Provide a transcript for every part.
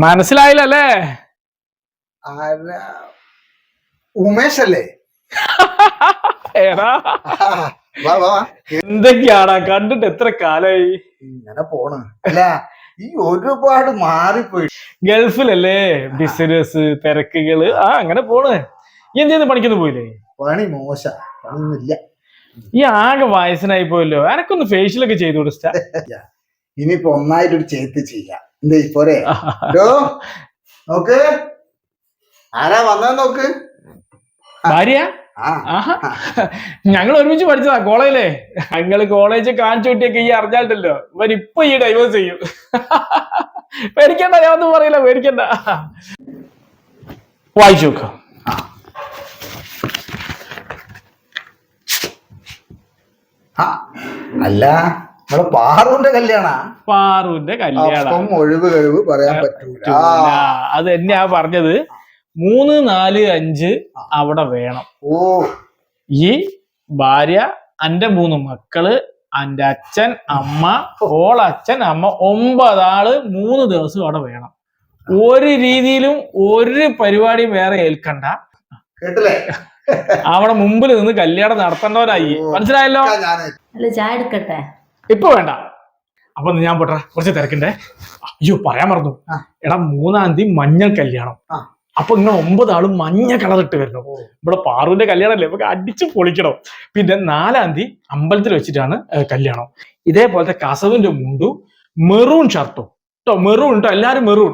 മനസ്സിലായില്ലല്ലേ? ഉമേഷ് അല്ലേ? എടാ എന്തൊക്കെയാടാ, കണ്ടിട്ട് എത്ര കാലായി? ഇങ്ങനെ പോണ്. അല്ല ഈ ഒരുപാട് മാറിപ്പോയി. ഗൾഫിലല്ലേ, ബിസിനസ് തിരക്കുകള്. അങ്ങനെ പോണ്. ഈ എന്തെയ്ന്ന് പണിക്കൊന്നും പോയില്ലേ? പണി മോശ, പണിയൊന്നുമില്ല. ഈ ആകെ വയസ്സനായി പോയല്ലോ. എനക്കൊന്ന് ഫേഷ്യലൊക്കെ ചെയ്തു കൊടുത്ത. ഇനിയിപ്പോ ഒന്നായിട്ടൊരു ചേത്ത് ചെയ്യാം. എന്താ പോരെ? നോക്ക്, ആരാ വന്നത് നോക്ക്. ഭാര്യ? ഞങ്ങൾ ഒരുമിച്ച് പഠിച്ചതാ കോളേജിലെ. ഞങ്ങള് കോളേജ് കാണിച്ചു കിട്ടിയൊക്കെ ഈ അറിഞ്ഞാട്ടല്ലോ, ഇവൻ ഇപ്പൊ ഈ ഡൈവേഴ്സ് ചെയ്യും. പേടിക്കണ്ട, ഞാൻ ഒന്നും പറയില്ല, പേടിക്കണ്ട. വായിച്ചു നോക്ക. അല്ല, നമ്മളെ പാറുവിന്റെ കല്യാണ? പാറുവിന്റെ കല്യാണം. ഒഴിവ് കഴിവ് പറയാൻ പറ്റൂല. അത് തന്നെയാ പറഞ്ഞത്. 3, 4, 5 അവിടെ വേണം. ഈ ഭാര്യ, അന്റെ 3 മക്കള്, അന്റെ അച്ഛൻ, അമ്മ, ഓളച്ഛൻ, അമ്മ, 9 ആള് 3 ദിവസം അവിടെ വേണം. ഒരു രീതിയിലും ഒരു പരിപാടിയും വേറെ ഏൽക്കണ്ട. കേട്ടില്ലേ? അവിടെ മുമ്പിൽ നിന്ന് കല്യാണം നടത്തേണ്ടവരായി. മനസ്സിലായല്ലോ? ചായ എടുക്കട്ടെ? ഇപ്പൊ വേണ്ട. അപ്പൊ ഞാൻ പോട്ടെ, കുറച്ച് തിരക്കണ്ടേ. അയ്യോ, പറയാൻ മറന്നു. എടാ, 3-ാം തീയതി മഞ്ഞൾ കല്യാണം. അപ്പൊ നിങ്ങൾ 9 ആളും മഞ്ഞ കളർ ഇട്ട് വരണം. ഇവിടെ പാറുവിന്റെ കല്യാണമല്ലേ, നമുക്ക് അടിച്ച് പൊളിക്കണം. പിന്നെ 4-ാം തീയതി അമ്പലത്തിൽ വെച്ചിട്ടാണ് കല്യാണം. ഇതേപോലത്തെ കസവിന്റെ മുണ്ടും മെറൂൺ ഷർട്ടും കേട്ടോ. മെറൂൺ കേട്ടോ, എല്ലാരും മെറൂൺ.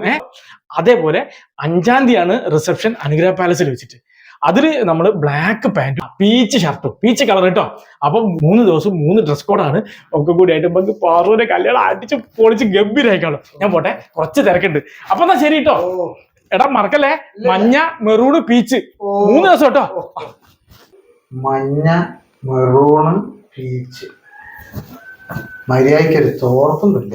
അതേപോലെ 5-ാം തീയതിയാണ് റിസപ്ഷൻ അനുഗ്രഹ പാലസിൽ വെച്ചിട്ട്. അതില് നമ്മള് ബ്ലാക്ക് പാന്റും പീച്ച് ഷർട്ടും, പീച്ച് കളർ കേട്ടോ. അപ്പൊ 3 ദിവസം 3 ഡ്രസ് കോഡാണ്. ഒക്കെ കൂടി ആയിട്ട് നമുക്ക് പാറുവിന്റെ കല്യാണം അടിച്ച് പൊളിച്ച് ഗംഭീരായിക്കാണോ. ഞാൻ പോട്ടെ, കുറച്ച് തിരക്കുണ്ട്. അപ്പൊ എന്നാ ശരി കേട്ടോ. എടാ മറക്കല്ലേ, മഞ്ഞ, മെറൂണ്, പീച്ച് 3 ദിവസം കേട്ടോ. മഞ്ഞ, മെറൂണ്, പീച്ച്. മര്യാദയ്ക്കൊരു തോർത്തും ഇല്ല.